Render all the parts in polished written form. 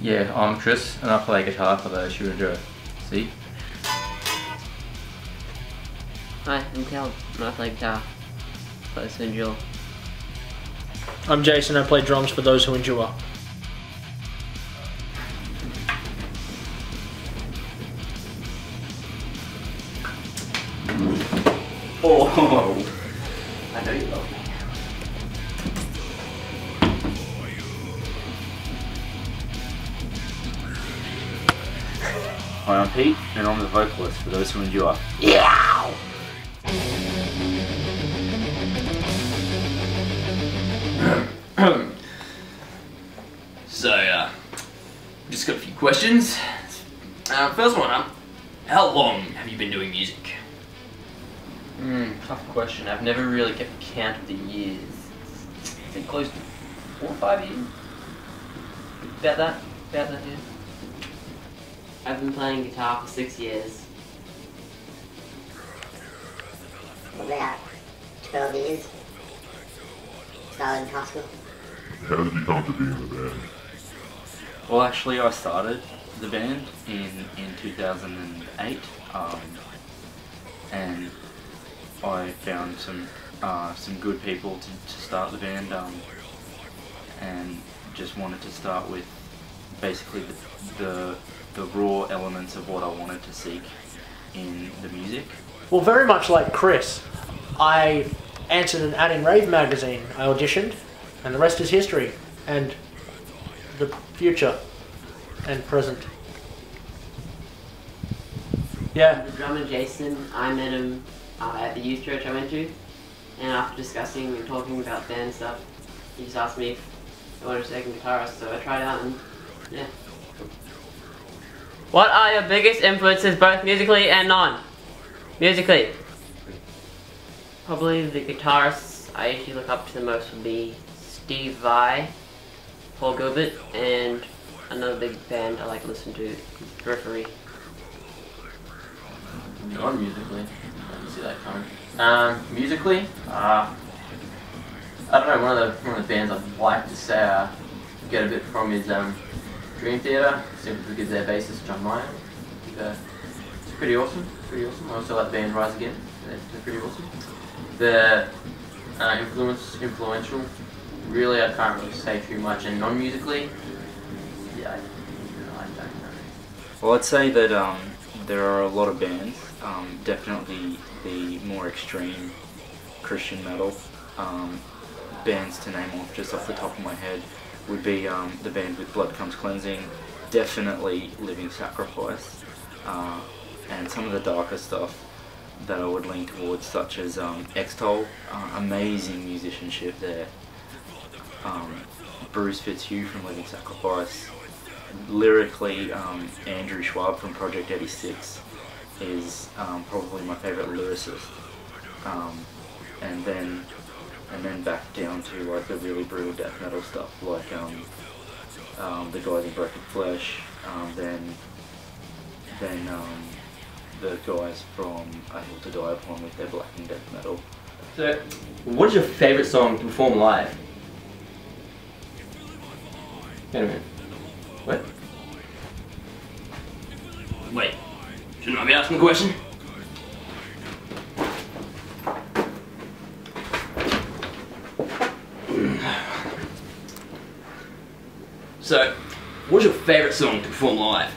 Yeah, I'm Chris and I play guitar for the Shurajo. See? Hi, I'm Cal and I play guitar for those who endure. I'm Jason, I play drums for those who endure. Oh! I know you love me. Hi, I'm Pete, and I'm the vocalist for those who endure. Yeah! So, just got a few questions. First one up, how long have you been doing music? Tough question. I've never really kept count of the years. I think close to 4 or 5 years. About that, yeah. I've been playing guitar for 6 years. About 12 years. Started in high school. How did you come to be in the band? Well, actually, I started the band in 2008, and I found some good people to start the band, and just wanted to start with basically the raw elements of what I wanted to seek in the music. Well, very much like Chris, I answered an ad in Rave magazine. I auditioned, and the rest is history, and the future and present. Yeah. The drummer Jason, I met him at the youth church I went to, and after discussing and talking about band stuff, he just asked me if I wanted a second guitarist, so I tried out and yeah. What are your biggest influences, both musically and non? Musically. Probably the guitarists I usually look up to the most would be Steve Vai, Paul Gilbert, and another big band I like to listen to, Periphery. Non-musically, I can see that coming. Musically, I don't know, one of the bands I'd like to say I get a bit from is Dream Theater, simply because their bassist John Meyer. It's pretty awesome, I also like the band Rise Again, they're pretty awesome. The influential, really I can't really say too much, and non-musically, yeah, I don't know. Well, I'd say that there are a lot of bands, definitely the more extreme Christian metal bands to name off just off the top of my head would be the band with Blood Becomes Cleansing, definitely Living Sacrifice, and some of the darker stuff that I would lean towards, such as Extol, amazing musicianship there, Bruce Fitzhugh from Living Sacrifice. Lyrically, Andrew Schwab from Project 86 is probably my favourite lyricist, and then back down to like the really brutal death metal stuff, like the guys in Broken Flesh, then the guys from A Hill to Die Upon with their black and death metal. So, what is your favourite song to perform live? Wait a minute. What? Wait, shouldn't I be asking the question? So, what's your favourite song to perform live?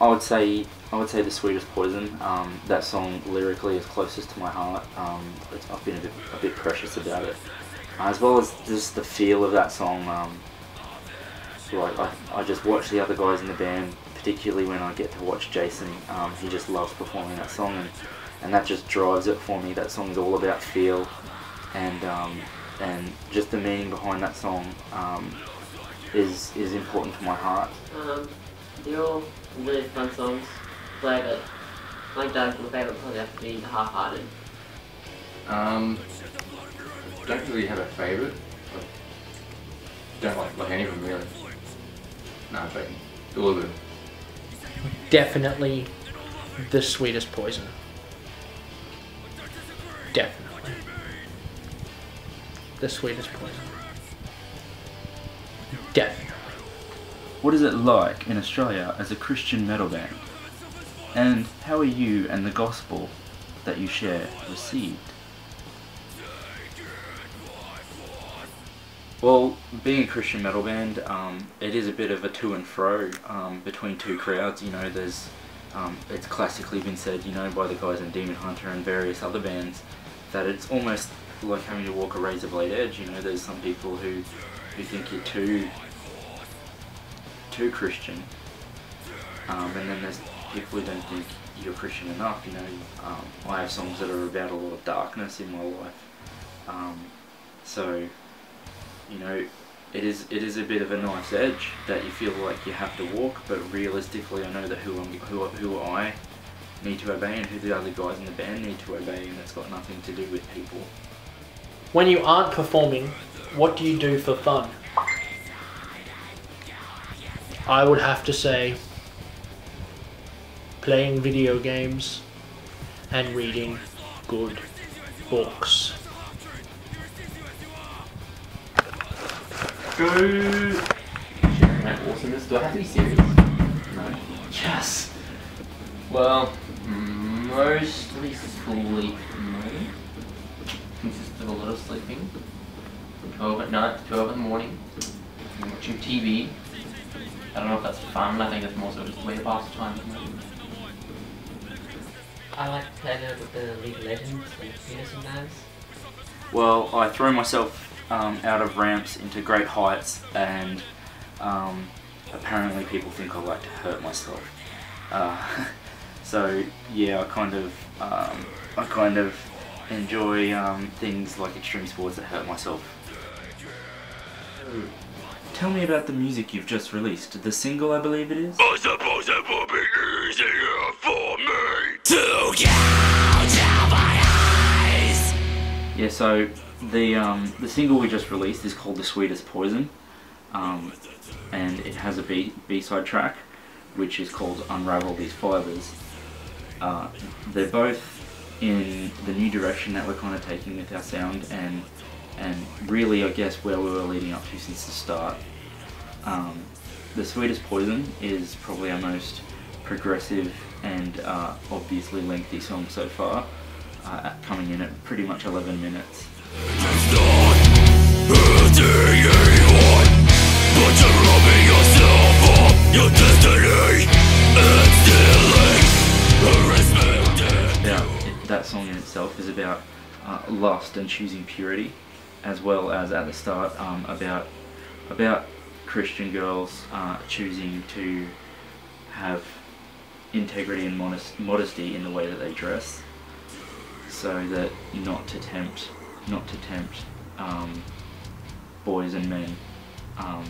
I would say The Sweetest Poison. That song lyrically is closest to my heart. I've been a bit precious about it, as well as just the feel of that song. Like I just watch the other guys in the band, particularly when I get to watch Jason. He just loves performing that song, and that just drives it for me. That song's all about feel, and just the meaning behind that song is important to my heart. They're all really fun songs to play, but my favourite probably have to be The Half-Hearted. Don't really have a favourite. Don't like any of them really. No, I'm joking. They're all good. Definitely The Sweetest Poison. Definitely. The Sweetest Poison. Definitely. What is it like in Australia as a Christian metal band? And how are you and the gospel that you share received? Well, being a Christian metal band, it is a bit of a to and fro between two crowds. You know, there's it's classically been said, you know, by the guys in Demon Hunter and various other bands, that it's almost like having to walk a razor blade edge. You know, there's some people who think you're too Christian, and then there's people who don't think you're Christian enough. You know, I have songs that are about a lot of darkness in my life, so you know, it is a bit of a nice edge that you feel like you have to walk, but realistically, I know that who I need to obey and who the other guys in the band need to obey, and it's got nothing to do with people. When you aren't performing, what do you do for fun? I would have to say playing video games and reading good books. Sharing that awesomeness. Do I have to be serious? No. Yes. Well, mostly sleep. Consists of a lot of sleeping. From 12 at night to 12 in the morning. And watching TV. I don't know if that's fun. I think that's more so just a way to pass the time. I like to play a little bit of League of Legends and computer sometimes. Well, I throw myself out of ramps into great heights, and apparently people think I like to hurt myself. So yeah, I kind of enjoy things like extreme sports that hurt myself. Tell me about the music you've just released. The single, I believe it is. I suppose it would be easier for me to gouge out my eyes. Yeah, so the single we just released is called The Sweetest Poison, and it has a B-side track which is called Unravel These Fibers. They're both in the new direction that we're kind of taking with our sound, and really, I guess, where we were leading up to since the start. The Sweetest Poison is probably our most progressive and obviously lengthy song so far, coming in at pretty much 11 minutes. That song in itself is about lust and choosing purity, as well as at the start about Christian girls choosing to have integrity and modesty in the way that they dress, so that not to tempt boys and men. I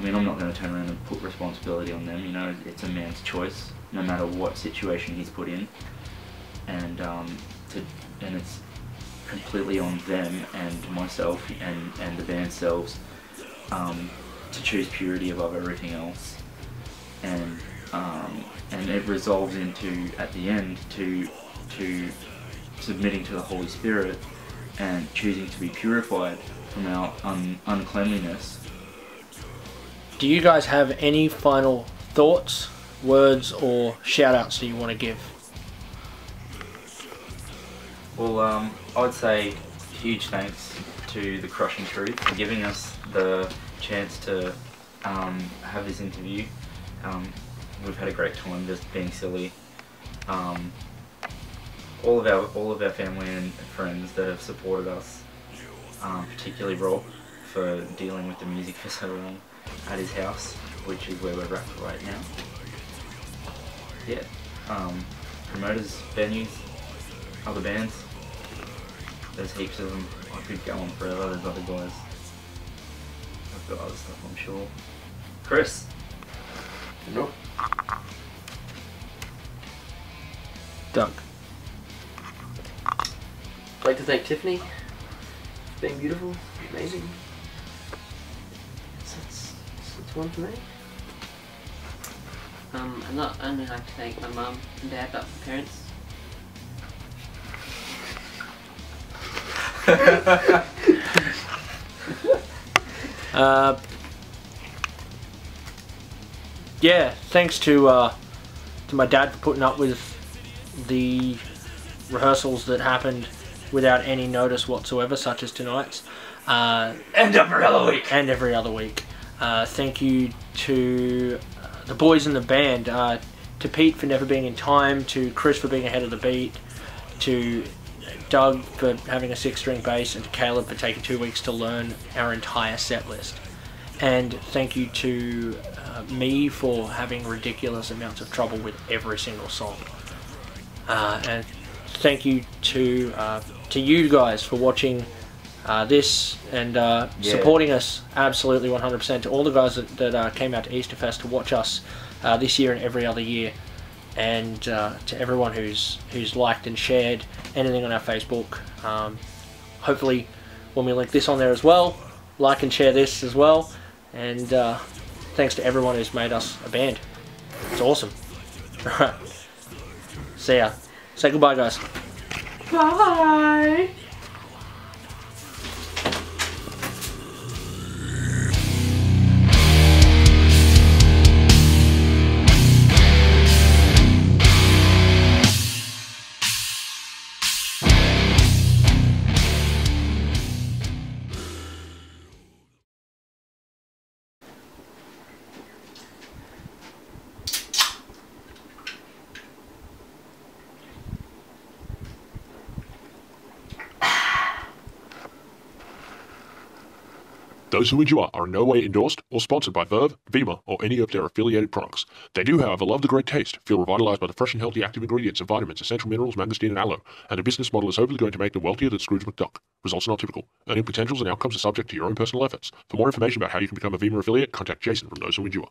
mean, I'm not going to turn around and put responsibility on them. You know, it's a man's choice, no matter what situation he's put in, and it's completely on them and myself and the band selves to choose purity above everything else, and it resolves into, at the end, to submitting to the Holy Spirit and choosing to be purified from our uncleanliness. Do you guys have any final thoughts, words, or shout-outs that you want to give? Well, I would say huge thanks to The Crushing Truth for giving us the chance to have this interview. We've had a great time just being silly. All of our family and friends that have supported us, particularly Rob for dealing with the music for so long at his house, which is where we're at right now. Yeah, promoters, venues, other bands. There's heaps of them. I could go on forever. There's other guys. I've got other stuff, I'm sure. Chris? Nope. Doug? I'd like to thank Tiffany for being beautiful, amazing. That's one for me. I'd not only like to thank my mum and dad, but my parents. yeah, thanks to my dad for putting up with the rehearsals that happened without any notice whatsoever, such as tonight's. And every other week. And every other week. Thank you to the boys in the band, to Pete for never being in time, to Chris for being ahead of the beat, to Doug for having a 6-string bass, and to Caleb for taking 2 weeks to learn our entire set list. And thank you to me for having ridiculous amounts of trouble with every single song. And thank you to you guys for watching this and supporting us absolutely 100%. To all the guys that came out to Easterfest to watch us this year and every other year, and to everyone who's liked and shared anything on our Facebook. Hopefully when we link this on there as well, like and share this as well. And thanks to everyone who's made us a band. It's awesome. Alright. See ya. Say goodbye, guys. Bye. Those who endure are in no way endorsed or sponsored by Verve, Vima, or any of their affiliated products. They do, however, love the great taste, feel revitalized by the fresh and healthy active ingredients of vitamins, essential minerals, mangosteen, and aloe, and their business model is hopefully going to make them wealthier than Scrooge McDuck. Results are not typical. Earning potentials and outcomes are subject to your own personal efforts. For more information about how you can become a Vima affiliate, contact Jason from Those Who Endure.